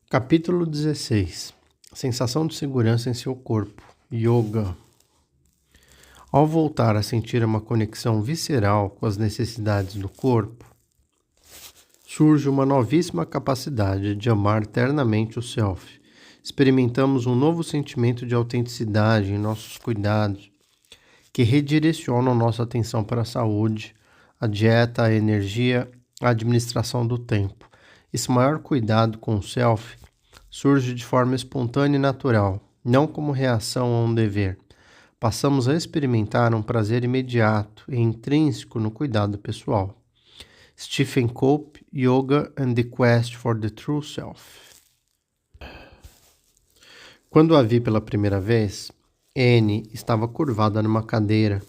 Capítulo 16. Sensação de segurança em seu corpo. Yoga. Ao voltar a sentir uma conexão visceral com as necessidades do corpo, surge uma novíssima capacidade de amar eternamente o Self. Experimentamos um novo sentimento de autenticidade em nossos cuidados, que redirecionam nossa atenção para a saúde, a dieta, a energia, a administração do tempo. Esse maior cuidado com o Self surge de forma espontânea e natural, não como reação a um dever. Passamos a experimentar um prazer imediato e intrínseco no cuidado pessoal. Stephen Cope, Yoga and the Quest for the True Self. Quando a vi pela primeira vez, Anne estava curvada numa cadeira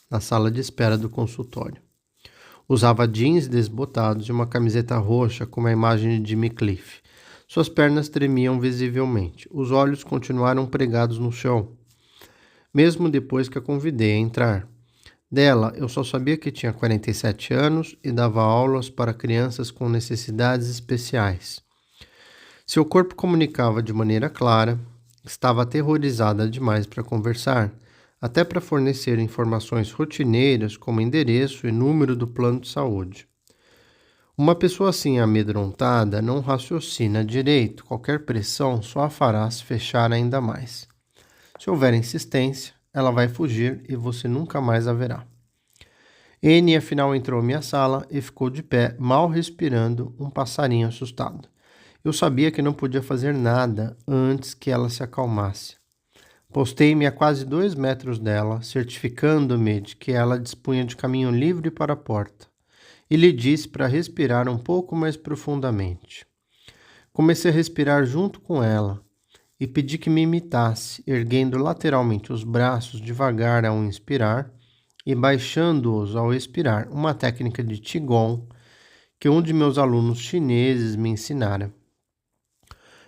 na sala de espera do consultório. Usava jeans desbotados e uma camiseta roxa com uma imagem de Jimmy Cliff. Suas pernas tremiam visivelmente. Os olhos continuaram pregados no chão, mesmo depois que a convidei a entrar. Dela, eu só sabia que tinha 47 anos e dava aulas para crianças com necessidades especiais. Seu corpo comunicava de maneira clara, estava aterrorizada demais para conversar, até para fornecer informações rotineiras como endereço e número do plano de saúde. Uma pessoa assim amedrontada não raciocina direito, qualquer pressão só a fará se fechar ainda mais. Se houver insistência, ela vai fugir e você nunca mais a verá. Anne afinal entrou em minha sala e ficou de pé, mal respirando, um passarinho assustado. Eu sabia que não podia fazer nada antes que ela se acalmasse. Postei-me a quase 2 metros dela, certificando-me de que ela dispunha de caminho livre para a porta, e lhe disse para respirar um pouco mais profundamente. Comecei a respirar junto com ela e pedi que me imitasse, erguendo lateralmente os braços devagar ao inspirar e baixando-os ao expirar, uma técnica de Qigong que um de meus alunos chineses me ensinara.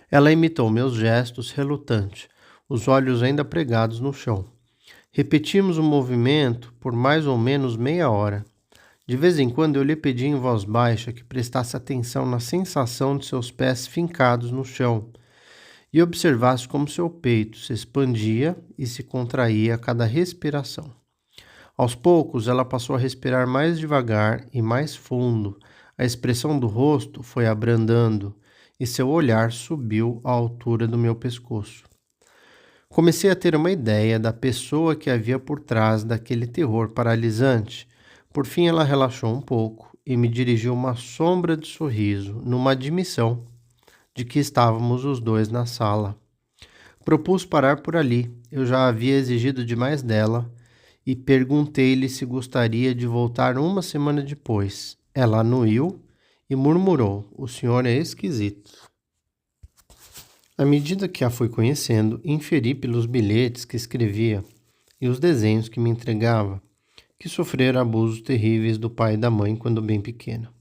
Ela imitou meus gestos relutante, os olhos ainda pregados no chão. Repetimos o movimento por mais ou menos meia hora. De vez em quando eu lhe pedi em voz baixa que prestasse atenção na sensação de seus pés fincados no chão e observasse como seu peito se expandia e se contraía a cada respiração. Aos poucos, ela passou a respirar mais devagar e mais fundo. A expressão do rosto foi abrandando e seu olhar subiu à altura do meu pescoço. Comecei a ter uma ideia da pessoa que havia por trás daquele terror paralisante. Por fim, ela relaxou um pouco e me dirigiu uma sombra de sorriso, numa admissão de que estávamos os dois na sala. Propus parar por ali. Eu já havia exigido demais dela e perguntei-lhe se gostaria de voltar uma semana depois. Ela anuiu e murmurou: "O senhor é esquisito." À medida que a fui conhecendo, inferi pelos bilhetes que escrevia e os desenhos que me entregava que sofrera abusos terríveis do pai e da mãe quando bem pequena.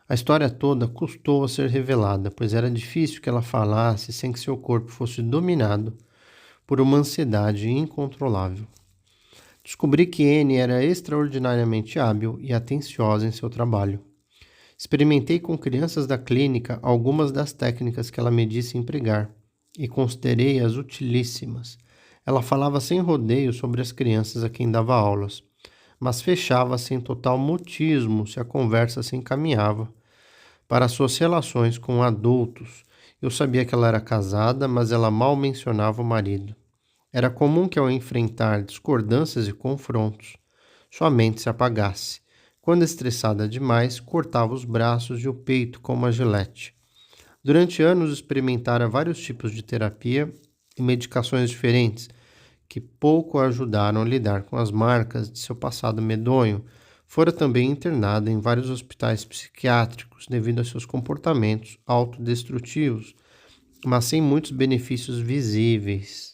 A história toda custou a ser revelada, pois era difícil que ela falasse sem que seu corpo fosse dominado por uma ansiedade incontrolável. Descobri que Anne era extraordinariamente hábil e atenciosa em seu trabalho. Experimentei com crianças da clínica algumas das técnicas que ela me disse empregar e considerei-as utilíssimas. Ela falava sem rodeio sobre as crianças a quem dava aulas, mas fechava-se em total mutismo se a conversa se encaminhava para suas relações com adultos. Eu sabia que ela era casada, mas ela mal mencionava o marido. Era comum que ao enfrentar discordâncias e confrontos, sua mente se apagasse. Quando estressada demais, cortava os braços e o peito com uma gilete. Durante anos experimentara vários tipos de terapia e medicações diferentes, que pouco a ajudaram a lidar com as marcas de seu passado medonho. Fora também internada em vários hospitais psiquiátricos devido a seus comportamentos autodestrutivos, mas sem muitos benefícios visíveis.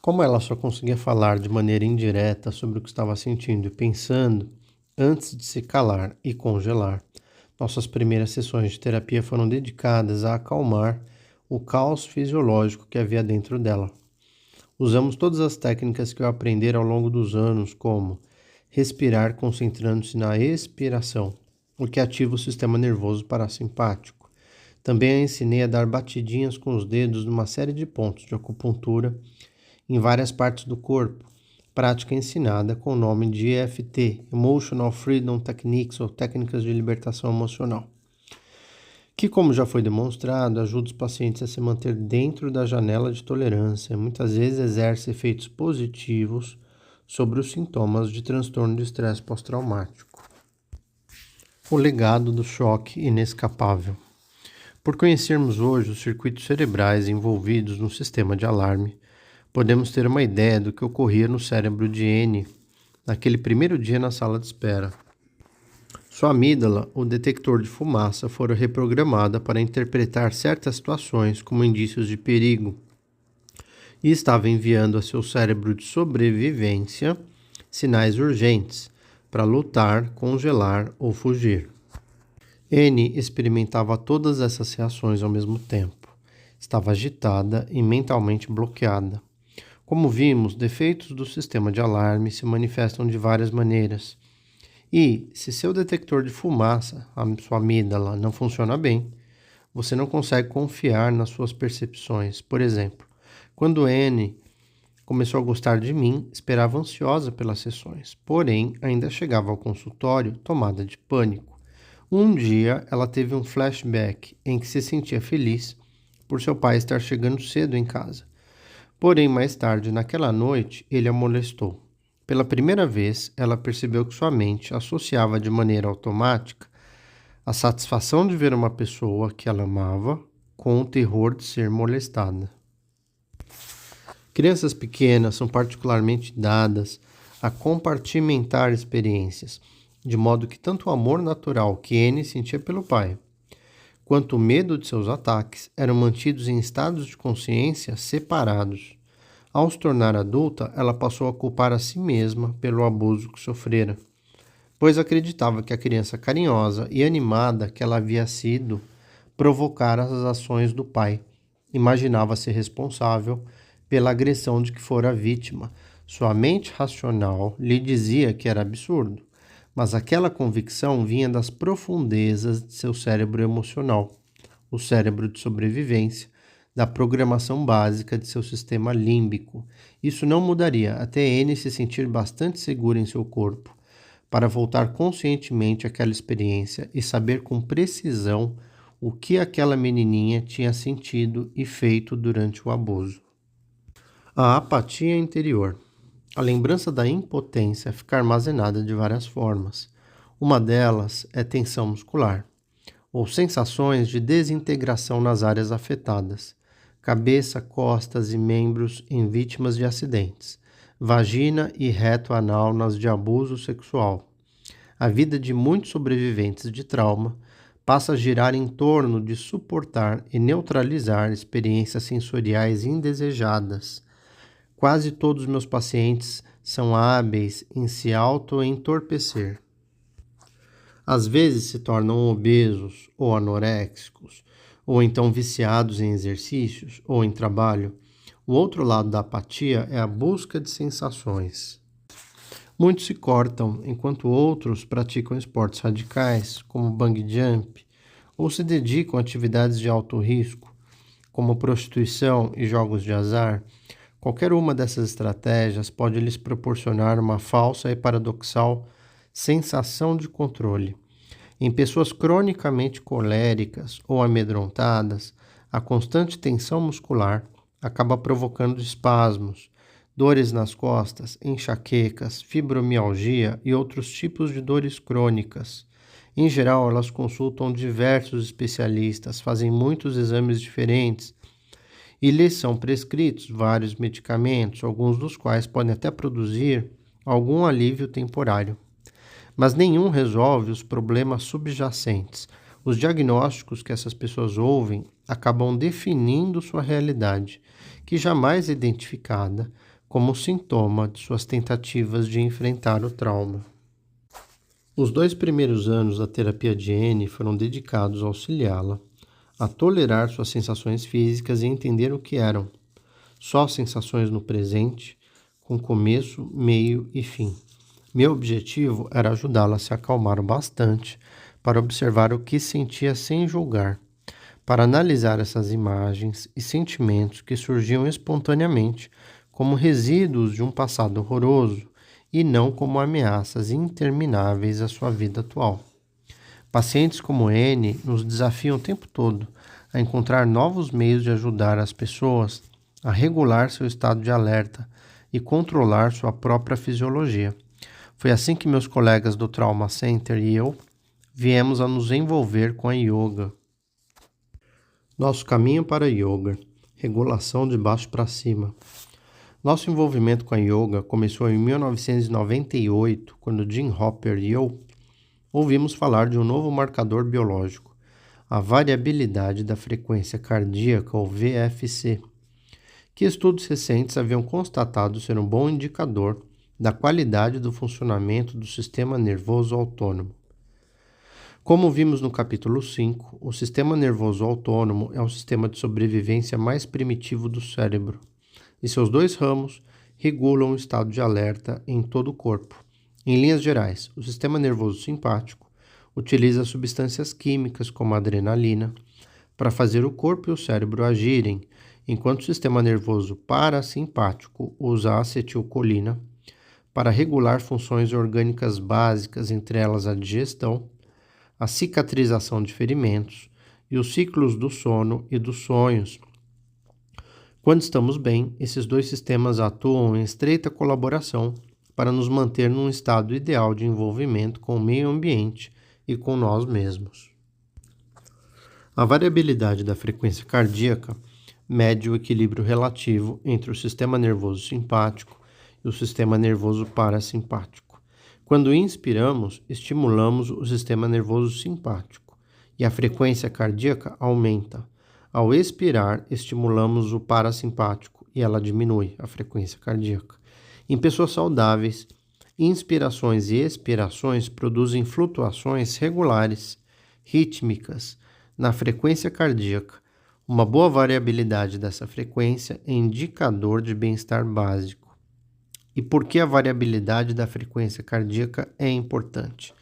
Como ela só conseguia falar de maneira indireta sobre o que estava sentindo e pensando, antes de se calar e congelar, nossas primeiras sessões de terapia foram dedicadas a acalmar o caos fisiológico que havia dentro dela. Usamos todas as técnicas que eu aprendi ao longo dos anos, como respirar concentrando-se na expiração, o que ativa o sistema nervoso parasimpático, Também a ensinei a dar batidinhas com os dedos numa série de pontos de acupuntura em várias partes do corpo, prática ensinada com o nome de EFT, Emotional Freedom Techniques, ou Técnicas de Libertação Emocional, que, como já foi demonstrado, ajuda os pacientes a se manter dentro da janela de tolerância e muitas vezes exerce efeitos positivos sobre os sintomas de transtorno de estresse pós-traumático. O legado do choque inescapável. Por conhecermos hoje os circuitos cerebrais envolvidos no sistema de alarme, podemos ter uma ideia do que ocorria no cérebro de N naquele primeiro dia na sala de espera. Sua amígdala, o detector de fumaça, fora reprogramada para interpretar certas situações como indícios de perigo e estava enviando a seu cérebro de sobrevivência sinais urgentes para lutar, congelar ou fugir. N experimentava todas essas reações ao mesmo tempo. Estava agitada e mentalmente bloqueada. Como vimos, defeitos do sistema de alarme se manifestam de várias maneiras. E, se seu detector de fumaça, a sua amígdala, não funciona bem, você não consegue confiar nas suas percepções. Por exemplo, quando N começou a gostar de mim, esperava ansiosa pelas sessões, porém ainda chegava ao consultório tomada de pânico. Um dia, ela teve um flashback em que se sentia feliz por seu pai estar chegando cedo em casa. Porém, mais tarde, naquela noite, ele a molestou. Pela primeira vez, ela percebeu que sua mente associava de maneira automática a satisfação de ver uma pessoa que ela amava com o terror de ser molestada. Crianças pequenas são particularmente dadas a compartimentar experiências, de modo que tanto o amor natural que N sentia pelo pai, quanto o medo de seus ataques eram mantidos em estados de consciência separados. Ao se tornar adulta, ela passou a culpar a si mesma pelo abuso que sofrera, pois acreditava que a criança carinhosa e animada que ela havia sido provocara as ações do pai. Imaginava-se responsável pela agressão de que fora vítima. Sua mente racional lhe dizia que era absurdo, mas aquela convicção vinha das profundezas de seu cérebro emocional, o cérebro de sobrevivência, da programação básica de seu sistema límbico. Isso não mudaria até N se sentir bastante segura em seu corpo para voltar conscientemente àquela experiência e saber com precisão o que aquela menininha tinha sentido e feito durante o abuso. A apatia interior. A lembrança da impotência fica armazenada de várias formas. Uma delas é tensão muscular, ou sensações de desintegração nas áreas afetadas, cabeça, costas e membros em vítimas de acidentes, vagina e reto anal nas de abuso sexual. A vida de muitos sobreviventes de trauma passa a girar em torno de suportar e neutralizar experiências sensoriais indesejadas. Quase todos os meus pacientes são hábeis em se auto-entorpecer. Às vezes se tornam obesos ou anoréxicos, ou então viciados em exercícios ou em trabalho. O outro lado da apatia é a busca de sensações. Muitos se cortam, enquanto outros praticam esportes radicais, como bungee jump, ou se dedicam a atividades de alto risco, como prostituição e jogos de azar. Qualquer uma dessas estratégias pode lhes proporcionar uma falsa e paradoxal sensação de controle. Em pessoas cronicamente coléricas ou amedrontadas, a constante tensão muscular acaba provocando espasmos, dores nas costas, enxaquecas, fibromialgia e outros tipos de dores crônicas. Em geral, elas consultam diversos especialistas, fazem muitos exames diferentes e lhes são prescritos vários medicamentos, alguns dos quais podem até produzir algum alívio temporário. Mas nenhum resolve os problemas subjacentes. Os diagnósticos que essas pessoas ouvem acabam definindo sua realidade, que jamais é identificada como sintoma de suas tentativas de enfrentar o trauma. Os 2 primeiros anos da terapia de N foram dedicados a auxiliá-la a tolerar suas sensações físicas e entender o que eram. Só sensações no presente, com começo, meio e fim. Meu objetivo era ajudá-la a se acalmar bastante para observar o que sentia sem julgar. para analisar essas imagens e sentimentos que surgiam espontaneamente como resíduos de um passado horroroso e não como ameaças intermináveis à sua vida atual. Pacientes como N nos desafiam o tempo todo a encontrar novos meios de ajudar as pessoas a regular seu estado de alerta e controlar sua própria fisiologia. Foi assim que meus colegas do Trauma Center e eu viemos a nos envolver com a yoga. Nosso caminho para a yoga, regulação de baixo para cima. Nosso envolvimento com a yoga começou em 1998, quando Jim Hopper e eu ouvimos falar de um novo marcador biológico, a variabilidade da frequência cardíaca, ou VFC, que estudos recentes haviam constatado ser um bom indicador da qualidade do funcionamento do sistema nervoso autônomo. Como vimos no capítulo 5, o sistema nervoso autônomo é o sistema de sobrevivência mais primitivo do cérebro, e seus dois ramos regulam o estado de alerta em todo o corpo. Em linhas gerais, o sistema nervoso simpático utiliza substâncias químicas como a adrenalina para fazer o corpo e o cérebro agirem, enquanto o sistema nervoso parasimpático usa a acetilcolina para regular funções orgânicas básicas, entre elas a digestão, a cicatrização de ferimentos e os ciclos do sono e dos sonhos. Quando estamos bem, esses dois sistemas atuam em estreita colaboração para nos manter num estado ideal de envolvimento com o meio ambiente e com nós mesmos. A variabilidade da frequência cardíaca mede o equilíbrio relativo entre o sistema nervoso simpático e o sistema nervoso parasimpático. Quando inspiramos, estimulamos o sistema nervoso simpático e a frequência cardíaca aumenta. Ao expirar, estimulamos o parasimpático e ela diminui a frequência cardíaca. Em pessoas saudáveis, inspirações e expirações produzem flutuações regulares, rítmicas, na frequência cardíaca. Uma boa variabilidade dessa frequência é indicador de bem-estar básico. E por que a variabilidade da frequência cardíaca é importante?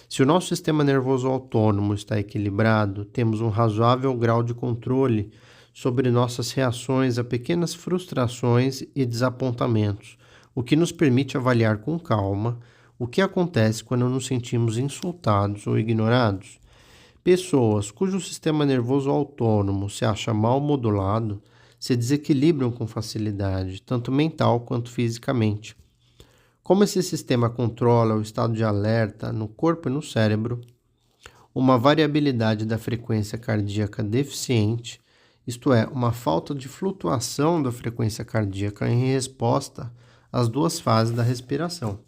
Se o nosso sistema nervoso autônomo está equilibrado, temos um razoável grau de controle sobre nossas reações a pequenas frustrações e desapontamentos, o que nos permite avaliar com calma o que acontece quando nos sentimos insultados ou ignorados. Pessoas cujo sistema nervoso autônomo se acha mal modulado se desequilibram com facilidade, tanto mental quanto fisicamente. Como esse sistema controla o estado de alerta no corpo e no cérebro, uma variabilidade da frequência cardíaca deficiente, isto é, uma falta de flutuação da frequência cardíaca em resposta às duas fases da respiração,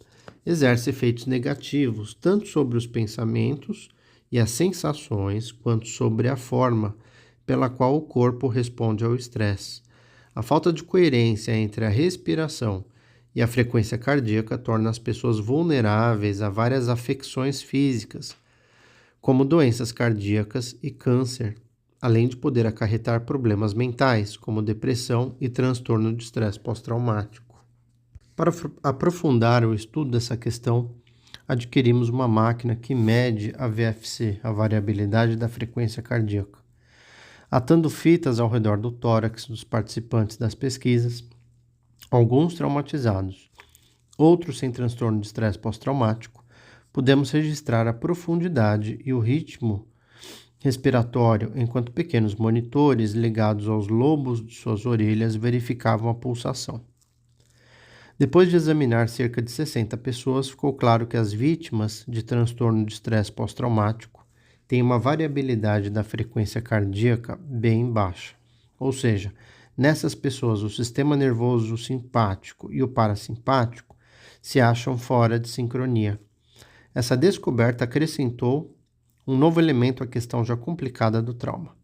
exerce efeitos negativos tanto sobre os pensamentos e as sensações, quanto sobre a forma pela qual o corpo responde ao estresse. A falta de coerência entre a respiração e a frequência cardíaca torna as pessoas vulneráveis a várias afecções físicas, como doenças cardíacas e câncer, além de poder acarretar problemas mentais, como depressão e transtorno de estresse pós-traumático. Para aprofundar o estudo dessa questão, adquirimos uma máquina que mede a VFC, a variabilidade da frequência cardíaca. Atando fitas ao redor do tórax dos participantes das pesquisas, alguns traumatizados, outros sem transtorno de estresse pós-traumático, pudemos registrar a profundidade e o ritmo respiratório, enquanto pequenos monitores ligados aos lobos de suas orelhas verificavam a pulsação. Depois de examinar cerca de 60 pessoas, ficou claro que as vítimas de transtorno de estresse pós-traumático têm uma variabilidade da frequência cardíaca bem baixa. Ou seja, nessas pessoas o sistema nervoso simpático e o parasimpático se acham fora de sincronia. Essa descoberta acrescentou um novo elemento à questão já complicada do trauma.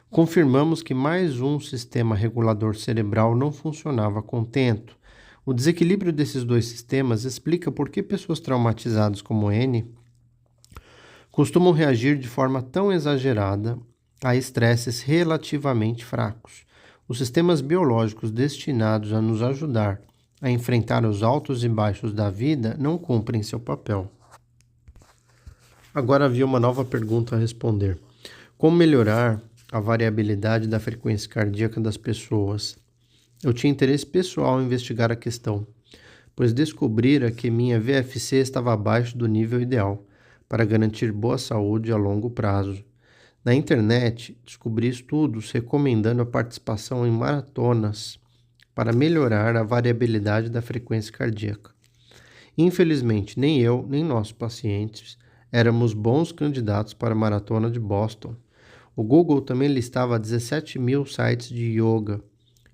Confirmamos que mais um sistema regulador cerebral não funcionava a contento. O desequilíbrio desses dois sistemas explica por que pessoas traumatizadas como N costumam reagir de forma tão exagerada a estresses relativamente fracos. Os sistemas biológicos destinados a nos ajudar a enfrentar os altos e baixos da vida não cumprem seu papel. Agora havia uma nova pergunta a responder. Como melhorar a variabilidade da frequência cardíaca das pessoas. Eu tinha interesse pessoal em investigar a questão, pois descobrira que minha VFC estava abaixo do nível ideal para garantir boa saúde a longo prazo. Na internet, descobri estudos recomendando a participação em maratonas para melhorar a variabilidade da frequência cardíaca. Infelizmente, nem eu, nem nossos pacientes éramos bons candidatos para a maratona de Boston. O Google também listava 17 mil sites de yoga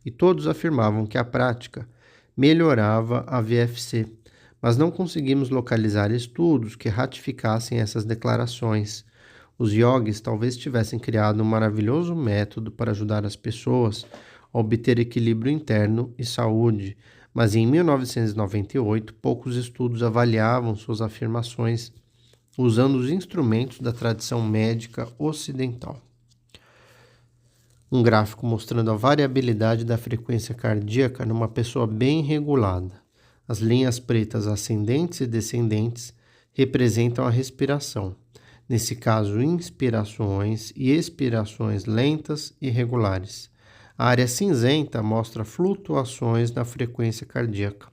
e todos afirmavam que a prática melhorava a VFC, mas não conseguimos localizar estudos que ratificassem essas declarações. Os yogis talvez tivessem criado um maravilhoso método para ajudar as pessoas a obter equilíbrio interno e saúde, mas em 1998 poucos estudos avaliavam suas afirmações usando os instrumentos da tradição médica ocidental. Um gráfico mostrando a variabilidade da frequência cardíaca numa pessoa bem regulada. As linhas pretas ascendentes e descendentes representam a respiração. Nesse caso, inspirações e expirações lentas e regulares. A área cinzenta mostra flutuações na frequência cardíaca.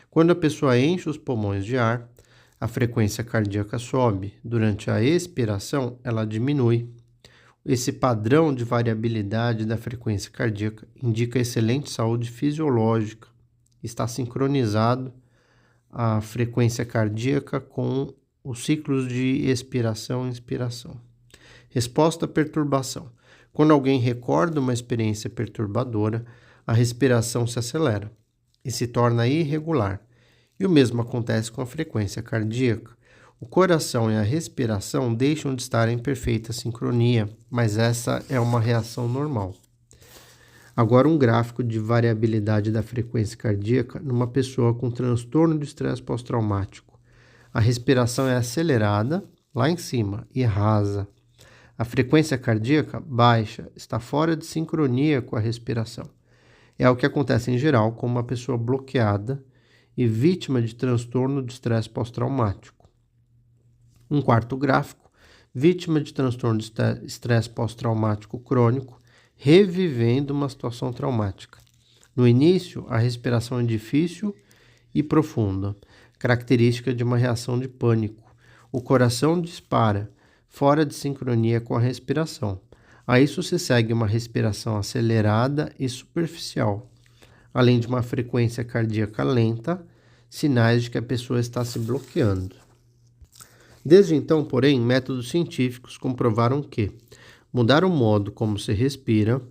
Quando a pessoa enche os pulmões de ar, a frequência cardíaca sobe. Durante a expiração, ela diminui. Esse padrão de variabilidade da frequência cardíaca indica excelente saúde fisiológica. Está sincronizado a frequência cardíaca com os ciclos de expiração e inspiração. Resposta à perturbação. Quando alguém recorda uma experiência perturbadora, a respiração se acelera e se torna irregular. E o mesmo acontece com a frequência cardíaca. O coração e a respiração deixam de estar em perfeita sincronia, mas essa é uma reação normal. Agora um gráfico de variabilidade da frequência cardíaca numa pessoa com transtorno de estresse pós-traumático. A respiração é acelerada, lá em cima, e rasa. A frequência cardíaca baixa, está fora de sincronia com a respiração. É o que acontece em geral com uma pessoa bloqueada e vítima de transtorno de estresse pós-traumático. Um quarto gráfico, vítima de transtorno de estresse pós-traumático crônico, revivendo uma situação traumática. No início, a respiração é difícil e profunda, característica de uma reação de pânico. O coração dispara, fora de sincronia com a respiração. A isso se segue uma respiração acelerada e superficial, além de uma frequência cardíaca lenta, sinais de que a pessoa está se bloqueando. Desde então, porém, métodos científicos comprovaram que mudar o modo como se respira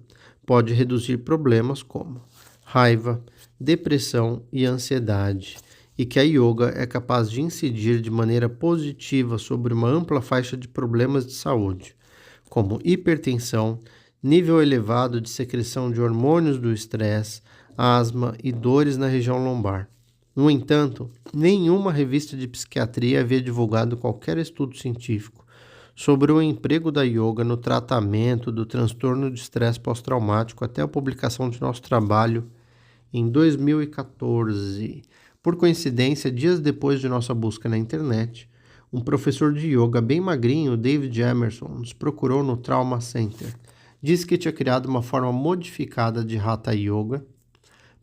pode reduzir problemas como raiva, depressão e ansiedade, e que a yoga é capaz de incidir de maneira positiva sobre uma ampla faixa de problemas de saúde, como hipertensão, nível elevado de secreção de hormônios do estresse, asma e dores na região lombar. No entanto, nenhuma revista de psiquiatria havia divulgado qualquer estudo científico sobre o emprego da yoga no tratamento do transtorno de estresse pós-traumático até a publicação de nosso trabalho em 2014. Por coincidência, dias depois de nossa busca na internet, um professor de yoga bem magrinho, David Emerson, nos procurou no Trauma Center. Disse que tinha criado uma forma modificada de Hatha Yoga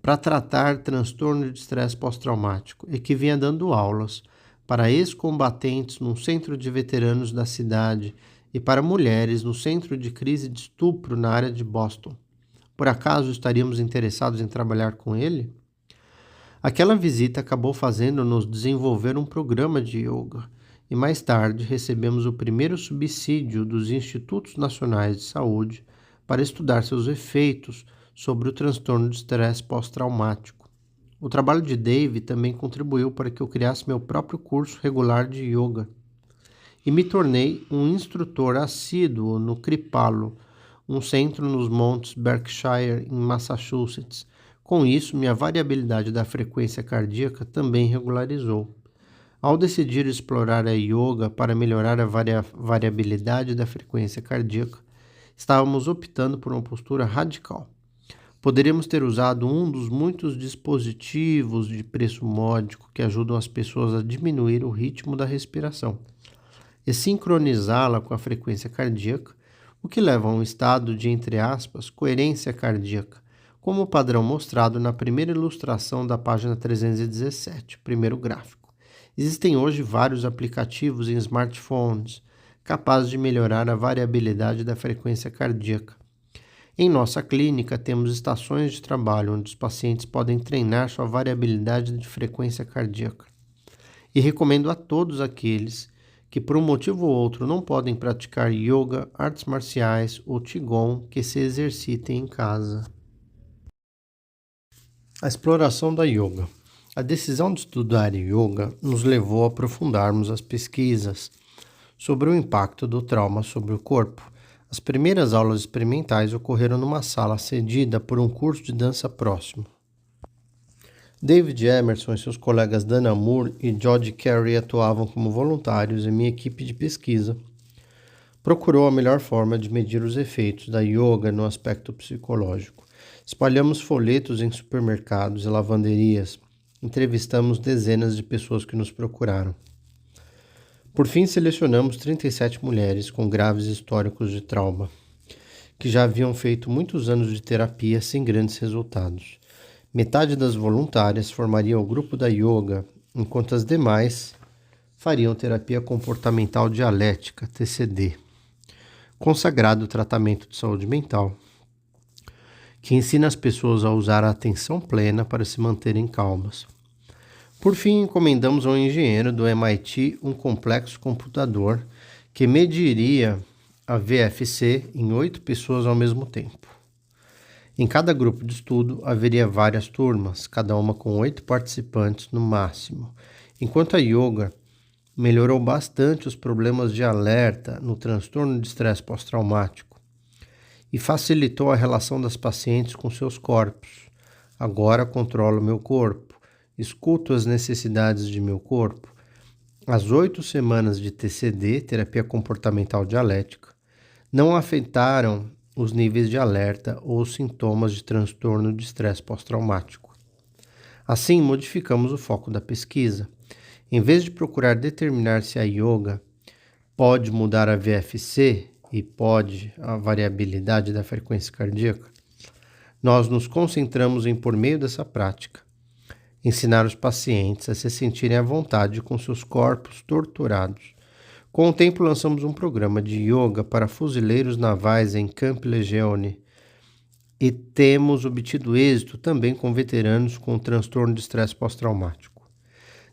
para tratar transtorno de estresse pós-traumático e que vinha dando aulas para ex-combatentes num centro de veteranos da cidade e para mulheres no centro de crise de estupro na área de Boston. Por acaso estaríamos interessados em trabalhar com ele? Aquela visita acabou fazendo-nos desenvolver um programa de yoga e mais tarde recebemos o primeiro subsídio dos Institutos Nacionais de Saúde para estudar seus efeitos sobre o transtorno de estresse pós-traumático. O trabalho de Dave também contribuiu para que eu criasse meu próprio curso regular de yoga e me tornei um instrutor assíduo no Kripalo, um centro nos montes Berkshire, em Massachusetts. Com isso, minha variabilidade da frequência cardíaca também regularizou. Ao decidir explorar a yoga para melhorar a variabilidade da frequência cardíaca, estávamos optando por uma postura radical. Poderíamos ter usado um dos muitos dispositivos de preço módico que ajudam as pessoas a diminuir o ritmo da respiração e sincronizá-la com a frequência cardíaca, o que leva a um estado de, entre aspas, coerência cardíaca, como o padrão mostrado na primeira ilustração da página 317, primeiro gráfico. Existem hoje vários aplicativos em smartphones capazes de melhorar a variabilidade da frequência cardíaca. Em nossa clínica, temos estações de trabalho onde os pacientes podem treinar sua variabilidade de frequência cardíaca. E recomendo a todos aqueles que por um motivo ou outro não podem praticar yoga, artes marciais ou qigong que se exercitem em casa. A exploração da yoga. A decisão de estudar yoga nos levou a aprofundarmos as pesquisas sobre o impacto do trauma sobre o corpo. As primeiras aulas experimentais ocorreram numa sala cedida por um curso de dança próximo. David Emerson e seus colegas Dana Moore e George Carey atuavam como voluntários e minha equipe de pesquisa procurou a melhor forma de medir os efeitos da yoga no aspecto psicológico. Espalhamos folhetos em supermercados e lavanderias, entrevistamos dezenas de pessoas que nos procuraram. Por fim, selecionamos 37 mulheres com graves históricos de trauma, que já haviam feito muitos anos de terapia sem grandes resultados. Metade das voluntárias formaria o grupo da yoga, enquanto as demais fariam terapia comportamental dialética, TCD, consagrado tratamento de saúde mental, que ensina as pessoas a usar a atenção plena para se manterem calmas. Por fim, encomendamos ao engenheiro do MIT um complexo computador que mediria a VFC em 8 pessoas ao mesmo tempo. Em cada grupo de estudo haveria várias turmas, cada uma com 8 participantes no máximo. Enquanto a yoga melhorou bastante os problemas de alerta no transtorno de estresse pós-traumático e facilitou a relação das pacientes com seus corpos. Agora controlo meu corpo, escuto as necessidades de meu corpo. As 8 semanas de TCD, terapia comportamental dialética, não afetaram os níveis de alerta ou os sintomas de transtorno de estresse pós-traumático. Assim, modificamos o foco da pesquisa. Em vez de procurar determinar se a yoga pode mudar a VFC e pode a variabilidade da frequência cardíaca, nós nos concentramos em, por meio dessa prática, ensinar os pacientes a se sentirem à vontade com seus corpos torturados. Com o tempo, lançamos um programa de yoga para fuzileiros navais em Camp Lejeune e temos obtido êxito também com veteranos com transtorno de estresse pós-traumático.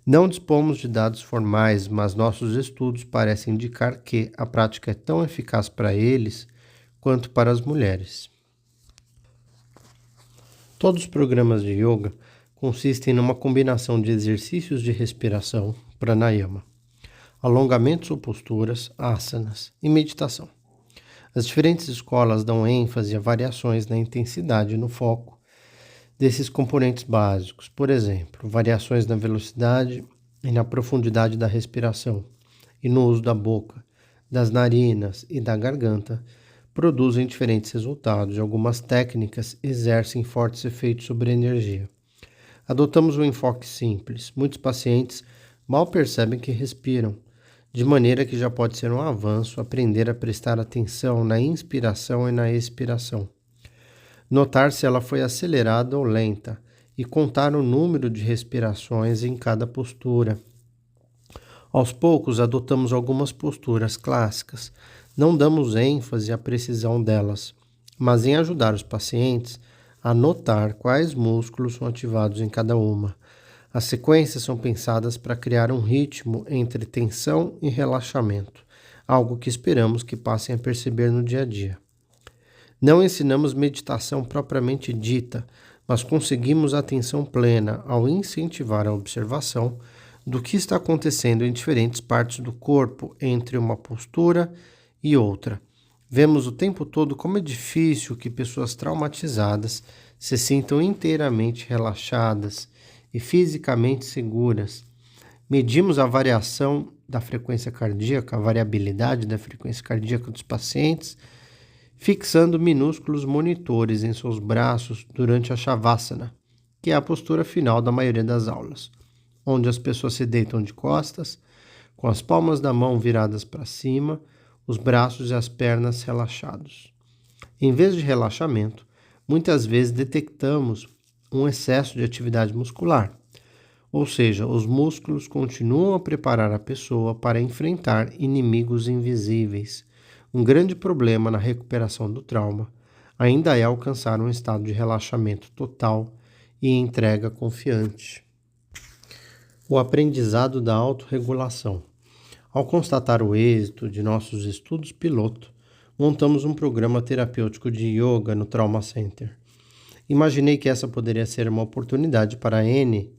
Não dispomos de dados formais, mas nossos estudos parecem indicar que a prática é tão eficaz para eles quanto para as mulheres. Todos os programas de yoga consistem numa combinação de exercícios de respiração, pranayama, alongamentos ou posturas, asanas e meditação. As diferentes escolas dão ênfase a variações na intensidade e no foco desses componentes básicos, por exemplo, variações na velocidade e na profundidade da respiração e no uso da boca, das narinas e da garganta, produzem diferentes resultados e algumas técnicas exercem fortes efeitos sobre a energia. Adotamos um enfoque simples. Muitos pacientes mal percebem que respiram, de maneira que já pode ser um avanço aprender a prestar atenção na inspiração e na expiração. Notar se ela foi acelerada ou lenta e contar o número de respirações em cada postura. Aos poucos, adotamos algumas posturas clássicas. Não damos ênfase à precisão delas, mas em ajudar os pacientes a notar quais músculos são ativados em cada uma. As sequências são pensadas para criar um ritmo entre tensão e relaxamento, algo que esperamos que passem a perceber no dia a dia. Não ensinamos meditação propriamente dita, mas conseguimos atenção plena ao incentivar a observação do que está acontecendo em diferentes partes do corpo entre uma postura e outra. Vemos o tempo todo como é difícil que pessoas traumatizadas se sintam inteiramente relaxadas e fisicamente seguras. Medimos a variação da frequência cardíaca, a variabilidade da frequência cardíaca dos pacientes, fixando minúsculos monitores em seus braços durante a Shavasana, que é a postura final da maioria das aulas, onde as pessoas se deitam de costas, com as palmas da mão viradas para cima, os braços e as pernas relaxados. Em vez de relaxamento, muitas vezes detectamos um excesso de atividade muscular, ou seja, os músculos continuam a preparar a pessoa para enfrentar inimigos invisíveis. Um grande problema na recuperação do trauma ainda é alcançar um estado de relaxamento total e entrega confiante. O aprendizado da autorregulação. Ao constatar o êxito de nossos estudos piloto, montamos um programa terapêutico de yoga no Trauma Center. Imaginei que essa poderia ser uma oportunidade para a Anne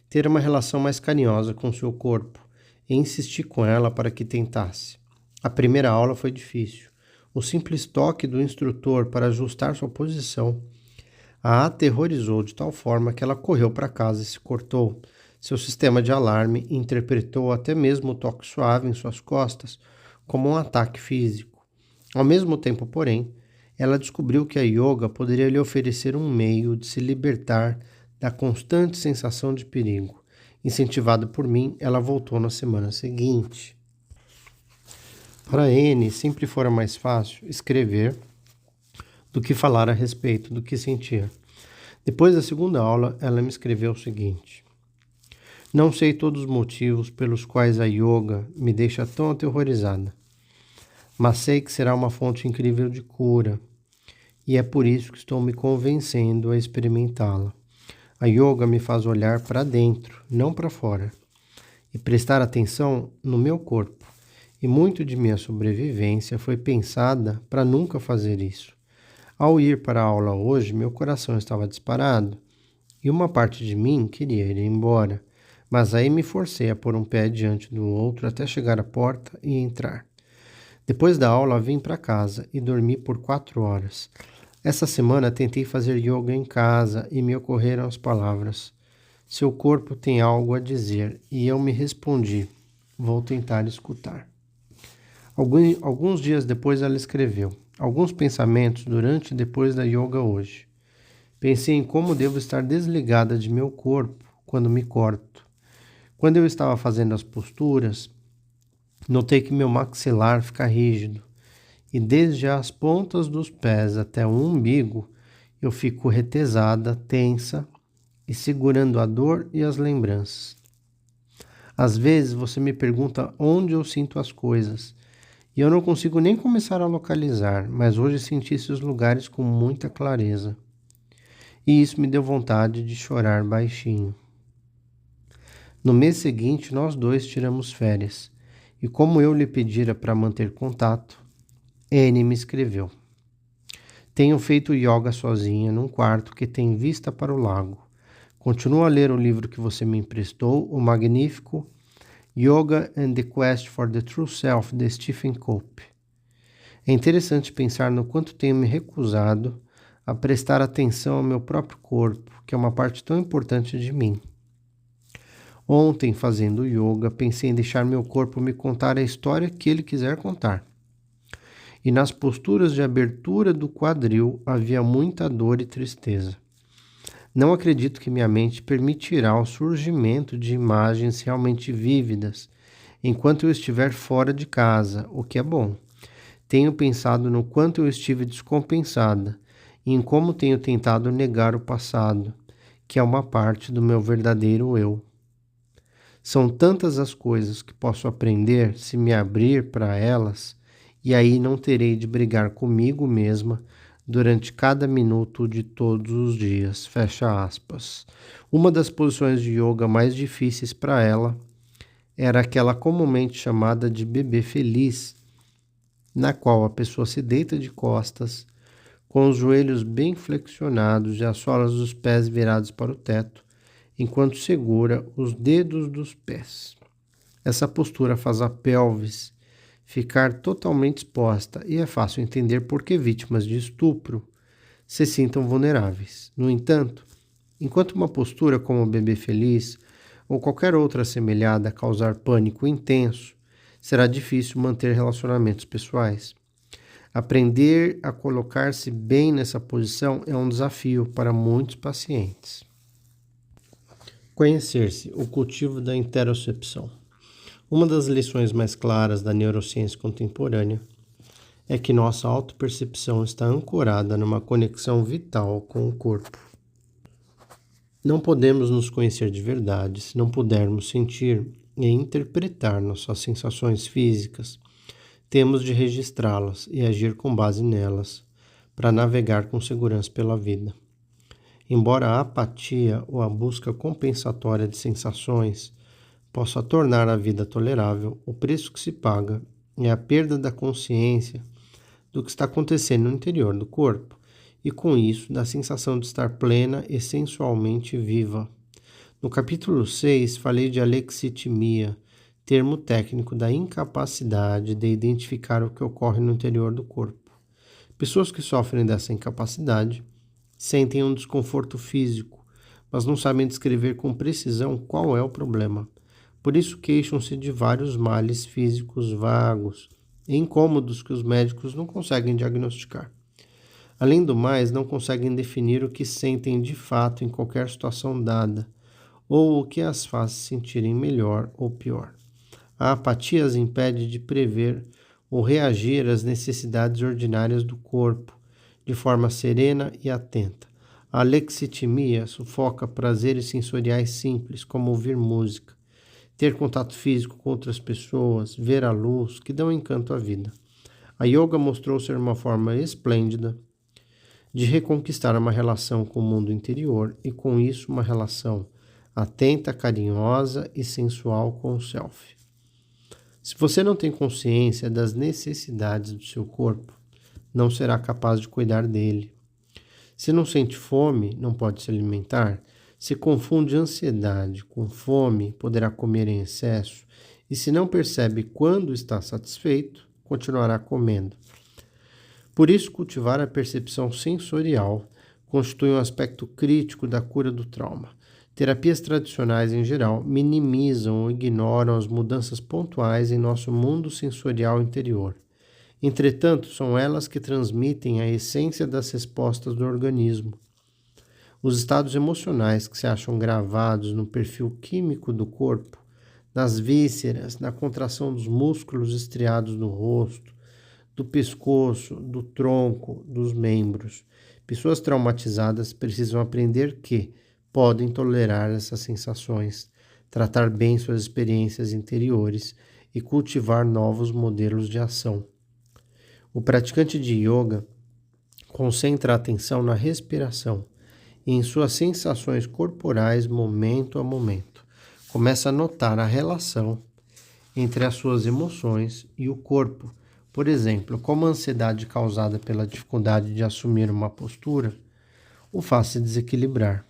ter uma relação mais carinhosa com seu corpo e insisti com ela para que tentasse. A primeira aula foi difícil. O simples toque do instrutor para ajustar sua posição a aterrorizou de tal forma que ela correu para casa e se cortou. Seu sistema de alarme interpretou até mesmo o toque suave em suas costas como um ataque físico. Ao mesmo tempo, porém, ela descobriu que a yoga poderia lhe oferecer um meio de se libertar da constante sensação de perigo. Incentivada por mim, ela voltou na semana seguinte. Para Anne, sempre fora mais fácil escrever do que falar a respeito do que sentia. Depois da segunda aula, ela me escreveu o seguinte: não sei todos os motivos pelos quais a yoga me deixa tão aterrorizada, mas sei que será uma fonte incrível de cura, e é por isso que estou me convencendo a experimentá-la. A yoga me faz olhar para dentro, não para fora, e prestar atenção no meu corpo. E muito de minha sobrevivência foi pensada para nunca fazer isso. Ao ir para a aula hoje, meu coração estava disparado e uma parte de mim queria ir embora, mas aí me forcei a pôr um pé diante do outro até chegar à porta e entrar. Depois da aula, vim para casa e dormi por 4 horas. Essa semana tentei fazer yoga em casa e me ocorreram as palavras: seu corpo tem algo a dizer, e eu me respondi: vou tentar escutar. Alguns dias depois ela escreveu: alguns pensamentos durante e depois da yoga hoje. Pensei em como devo estar desligada de meu corpo quando me corto. Quando eu estava fazendo as posturas, notei que meu maxilar fica rígido e desde as pontas dos pés até o umbigo eu fico retesada, tensa e segurando a dor e as lembranças. Às vezes você me pergunta onde eu sinto as coisas e eu não consigo nem começar a localizar, mas hoje senti esses lugares com muita clareza. E isso me deu vontade de chorar baixinho. No mês seguinte, nós dois tiramos férias, e como eu lhe pedira para manter contato, Anne me escreveu: tenho feito yoga sozinha num quarto que tem vista para o lago. Continuo a ler o livro que você me emprestou, o magnífico Yoga and the Quest for the True Self, de Stephen Cope. É interessante pensar no quanto tenho me recusado a prestar atenção ao meu próprio corpo, que é uma parte tão importante de mim. Ontem, fazendo yoga, pensei em deixar meu corpo me contar a história que ele quiser contar. E nas posturas de abertura do quadril havia muita dor e tristeza. Não acredito que minha mente permitirá o surgimento de imagens realmente vívidas enquanto eu estiver fora de casa, o que é bom. Tenho pensado no quanto eu estive descompensada e em como tenho tentado negar o passado, que é uma parte do meu verdadeiro eu. São tantas as coisas que posso aprender se me abrir para elas, e aí não terei de brigar comigo mesma durante cada minuto de todos os dias. Fecha aspas. Uma das posições de yoga mais difíceis para ela era aquela comumente chamada de bebê feliz, na qual a pessoa se deita de costas, com os joelhos bem flexionados e as solas dos pés virados para o teto, enquanto segura os dedos dos pés. Essa postura faz a pelvis ficar totalmente exposta e é fácil entender por que vítimas de estupro se sintam vulneráveis. No entanto, enquanto uma postura como o bebê feliz ou qualquer outra assemelhada causar pânico intenso, será difícil manter relacionamentos pessoais. Aprender a colocar-se bem nessa posição é um desafio para muitos pacientes. Conhecer-se, o cultivo da interocepção. Uma das lições mais claras da neurociência contemporânea é que nossa autopercepção está ancorada numa conexão vital com o corpo. Não podemos nos conhecer de verdade se não pudermos sentir e interpretar nossas sensações físicas. Temos de registrá-las e agir com base nelas, para navegar com segurança pela vida. Embora a apatia ou a busca compensatória de sensações possa tornar a vida tolerável, o preço que se paga é a perda da consciência do que está acontecendo no interior do corpo e, com isso, da sensação de estar plena e sensualmente viva. No capítulo 6, falei de alexitimia, termo técnico da incapacidade de identificar o que ocorre no interior do corpo. Pessoas que sofrem dessa incapacidade sentem um desconforto físico, mas não sabem descrever com precisão qual é o problema. Por isso queixam-se de vários males físicos vagos e incômodos que os médicos não conseguem diagnosticar. Além do mais, não conseguem definir o que sentem de fato em qualquer situação dada, ou o que as faz sentirem melhor ou pior. A apatia as impede de prever ou reagir às necessidades ordinárias do corpo, de forma serena e atenta. A alexitimia sufoca prazeres sensoriais simples, como ouvir música, ter contato físico com outras pessoas, ver a luz, que dão encanto à vida. A yoga mostrou ser uma forma esplêndida de reconquistar uma relação com o mundo interior e, com isso, uma relação atenta, carinhosa e sensual com o self. Se você não tem consciência das necessidades do seu corpo, não será capaz de cuidar dele. Se não sente fome, não pode se alimentar. Se confunde ansiedade com fome, poderá comer em excesso. E se não percebe quando está satisfeito, continuará comendo. Por isso, cultivar a percepção sensorial constitui um aspecto crítico da cura do trauma. Terapias tradicionais, em geral, minimizam ou ignoram as mudanças pontuais em nosso mundo sensorial interior. Entretanto, são elas que transmitem a essência das respostas do organismo. Os estados emocionais que se acham gravados no perfil químico do corpo, nas vísceras, na contração dos músculos estriados no rosto, do pescoço, do tronco, dos membros. Pessoas traumatizadas precisam aprender que podem tolerar essas sensações, tratar bem suas experiências interiores e cultivar novos modelos de ação. O praticante de yoga concentra a atenção na respiração e em suas sensações corporais momento a momento. Começa a notar a relação entre as suas emoções e o corpo. Por exemplo, como a ansiedade causada pela dificuldade de assumir uma postura o faz se desequilibrar.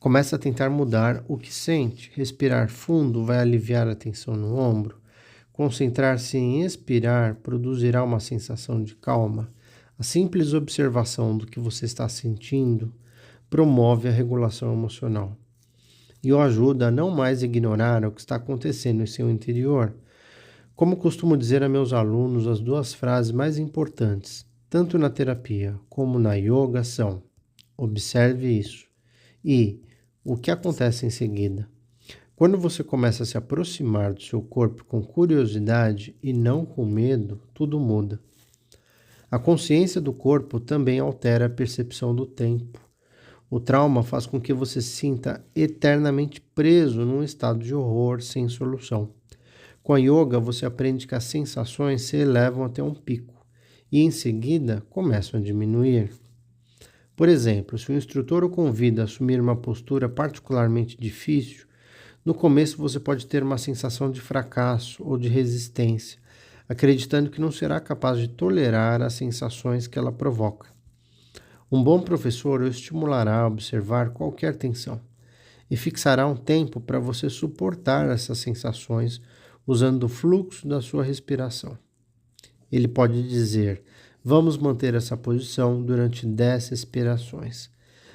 Começa a tentar mudar o que sente. Respirar fundo vai aliviar a tensão no ombro. Concentrar-se em expirar produzirá uma sensação de calma. A simples observação do que você está sentindo promove a regulação emocional e o ajuda a não mais ignorar o que está acontecendo em seu interior. Como costumo dizer a meus alunos, as duas frases mais importantes, tanto na terapia como na yoga, são: observe isso e o que acontece em seguida. Quando você começa a se aproximar do seu corpo com curiosidade e não com medo, tudo muda. A consciência do corpo também altera a percepção do tempo. O trauma faz com que você se sinta eternamente preso num estado de horror sem solução. Com a yoga, você aprende que as sensações se elevam até um pico e, em seguida, começam a diminuir. Por exemplo, se o instrutor o convida a assumir uma postura particularmente difícil, no começo você pode ter uma sensação de fracasso ou de resistência, acreditando que não será capaz de tolerar as sensações que ela provoca. Um bom professor o estimulará a observar qualquer tensão e fixará um tempo para você suportar essas sensações usando o fluxo da sua respiração. Ele pode dizer: vamos manter essa posição durante 10 respirações.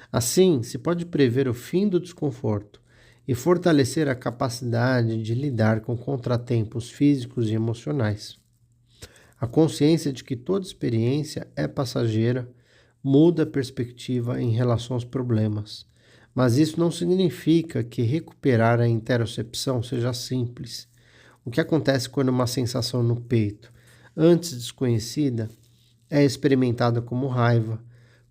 Assim, se pode prever o fim do desconforto e fortalecer a capacidade de lidar com contratempos físicos e emocionais. A consciência de que toda experiência é passageira muda a perspectiva em relação aos problemas, mas isso não significa que recuperar a interocepção seja simples. O que acontece quando uma sensação no peito, antes desconhecida, é experimentada como raiva,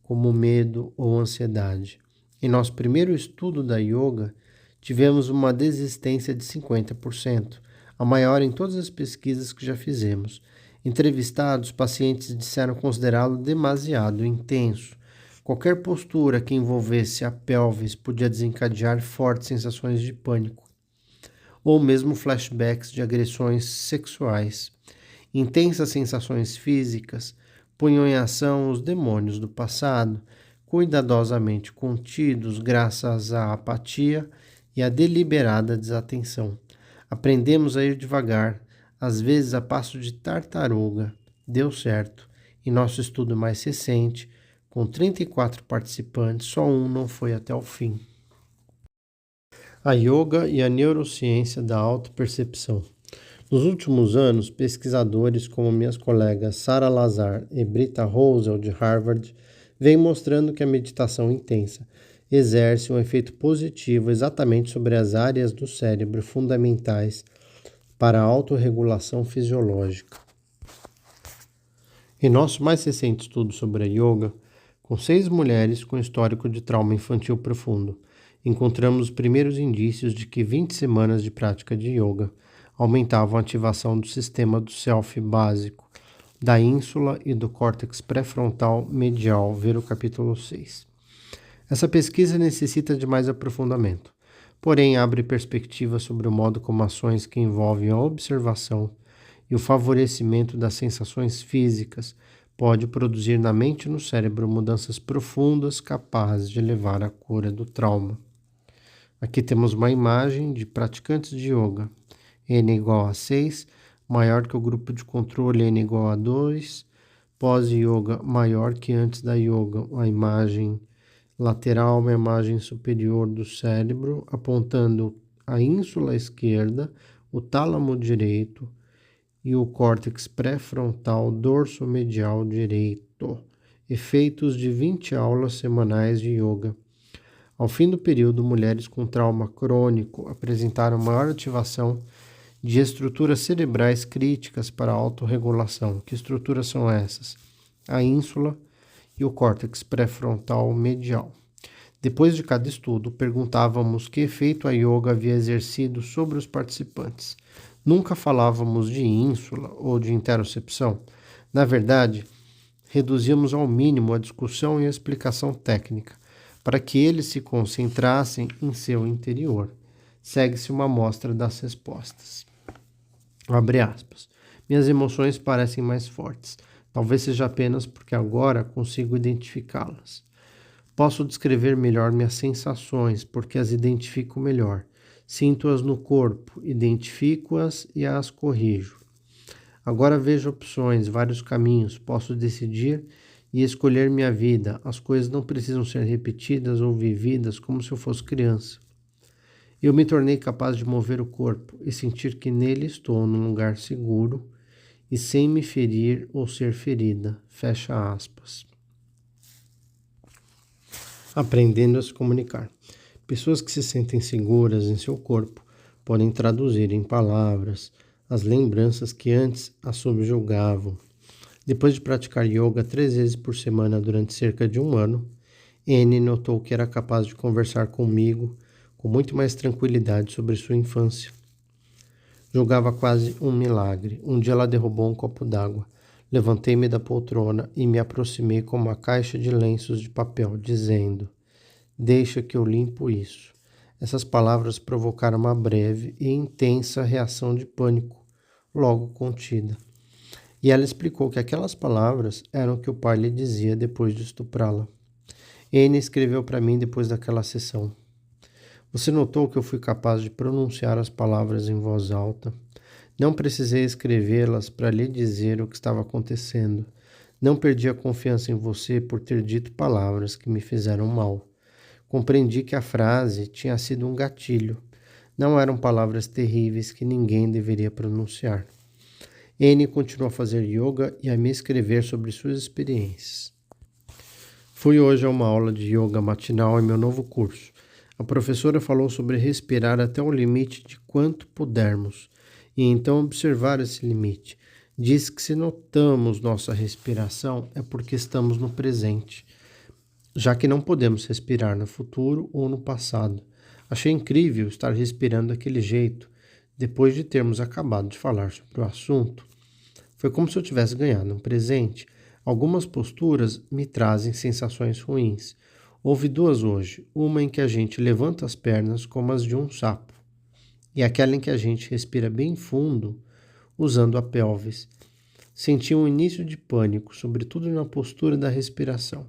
como medo ou ansiedade. Em nosso primeiro estudo da yoga, tivemos uma desistência de 50%, a maior em todas as pesquisas que já fizemos. Entrevistados, pacientes disseram considerá-lo demasiado intenso. Qualquer postura que envolvesse a pelvis podia desencadear fortes sensações de pânico, ou mesmo flashbacks de agressões sexuais. Intensas sensações físicas punham em ação os demônios do passado, cuidadosamente contidos graças à apatia e à deliberada desatenção. Aprendemos a ir devagar, às vezes a passo de tartaruga. Deu certo. Em nosso estudo mais recente, com 34 participantes, só um não foi até o fim. A yoga e a neurociência da autopercepção. Nos últimos anos, pesquisadores como minhas colegas Sarah Lazar e Britta Rosel, de Harvard, vêm mostrando que a meditação intensa exerce um efeito positivo exatamente sobre as áreas do cérebro fundamentais para a autorregulação fisiológica. Em nosso mais recente estudo sobre a yoga, com 6 mulheres com histórico de trauma infantil profundo, encontramos os primeiros indícios de que 20 semanas de prática de yoga aumentavam a ativação do sistema do self básico, da ínsula e do córtex pré-frontal medial, ver o capítulo 6. Essa pesquisa necessita de mais aprofundamento, porém abre perspectivas sobre o modo como ações que envolvem a observação e o favorecimento das sensações físicas pode produzir na mente e no cérebro mudanças profundas capazes de levar à cura do trauma. Aqui temos uma imagem de praticantes de yoga. N igual a 6, maior que o grupo de controle, N igual a 2. Pós-yoga maior que antes da yoga. A imagem lateral, uma imagem superior do cérebro, apontando a ínsula esquerda, o tálamo direito e o córtex pré-frontal dorso-medial direito. Efeitos de 20 aulas semanais de yoga. Ao fim do período, mulheres com trauma crônico apresentaram maior ativação de estruturas cerebrais críticas para a autorregulação. Que estruturas são essas? A ínsula e o córtex pré-frontal medial. Depois de cada estudo, perguntávamos que efeito a yoga havia exercido sobre os participantes. Nunca falávamos de ínsula ou de interocepção. Na verdade, reduzíamos ao mínimo a discussão e a explicação técnica, para que eles se concentrassem em seu interior. Segue-se uma amostra das respostas. Abre aspas. Minhas emoções parecem mais fortes. Talvez seja apenas porque agora consigo identificá-las. Posso descrever melhor minhas sensações, porque as identifico melhor. Sinto-as no corpo, identifico-as e as corrijo. Agora vejo opções, vários caminhos. Posso decidir e escolher minha vida. As coisas não precisam ser repetidas ou vividas como se eu fosse criança. Eu me tornei capaz de mover o corpo e sentir que nele estou num lugar seguro e sem me ferir ou ser ferida. Fecha aspas. Aprendendo a se comunicar. Pessoas que se sentem seguras em seu corpo podem traduzir em palavras as lembranças que antes as subjugavam. Depois de praticar yoga 3 vezes por semana durante cerca de 1 ano, N notou que era capaz de conversar comigo com muito mais tranquilidade sobre sua infância. Julgava quase um milagre. Um dia ela derrubou um copo d'água. Levantei-me da poltrona e me aproximei com uma caixa de lenços de papel, dizendo: "Deixa que eu limpo isso." Essas palavras provocaram uma breve e intensa reação de pânico, logo contida. E ela explicou que aquelas palavras eram o que o pai lhe dizia depois de estuprá-la. N escreveu para mim depois daquela sessão: "Você notou que eu fui capaz de pronunciar as palavras em voz alta? Não precisei escrevê-las para lhe dizer o que estava acontecendo. Não perdi a confiança em você por ter dito palavras que me fizeram mal. Compreendi que a frase tinha sido um gatilho. Não eram palavras terríveis que ninguém deveria pronunciar." N continuou a fazer yoga e a me escrever sobre suas experiências. Fui hoje a uma aula de yoga matinal em meu novo curso. A professora falou sobre respirar até o limite de quanto pudermos, e então observar esse limite. Diz que se notamos nossa respiração é porque estamos no presente, já que não podemos respirar no futuro ou no passado. Achei incrível estar respirando daquele jeito depois de termos acabado de falar sobre o assunto. Foi como se eu tivesse ganhado um presente. Algumas posturas me trazem sensações ruins. Houve duas hoje, uma em que a gente levanta as pernas como as de um sapo, e aquela em que a gente respira bem fundo, usando a pelvis. Senti um início de pânico, sobretudo na postura da respiração.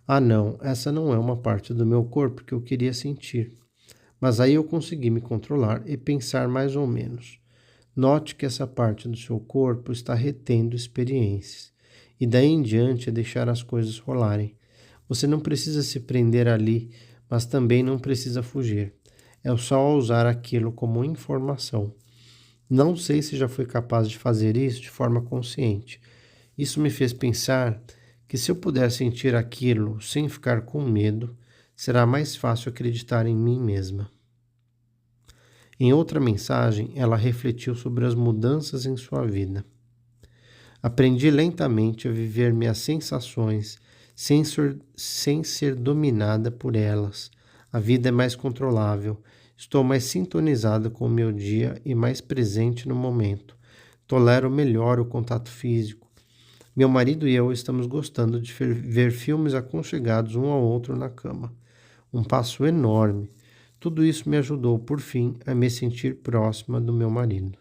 Ah, não, essa não é uma parte do meu corpo que eu queria sentir. Mas aí eu consegui me controlar e pensar mais ou menos. Note que essa parte do seu corpo está retendo experiências, e daí em diante é deixar as coisas rolarem. Você não precisa se prender ali, mas também não precisa fugir. É só usar aquilo como informação. Não sei se já fui capaz de fazer isso de forma consciente. Isso me fez pensar que se eu puder sentir aquilo sem ficar com medo, será mais fácil acreditar em mim mesma. Em outra mensagem, ela refletiu sobre as mudanças em sua vida. Aprendi lentamente a viver minhas sensações sem ser dominada por elas. A vida é mais controlável. Estou mais sintonizada com o meu dia e mais presente no momento. Tolero melhor o contato físico. Meu marido e eu estamos gostando de ver filmes aconchegados um ao outro na cama. Um passo enorme. Tudo isso me ajudou, por fim, a me sentir próxima do meu marido.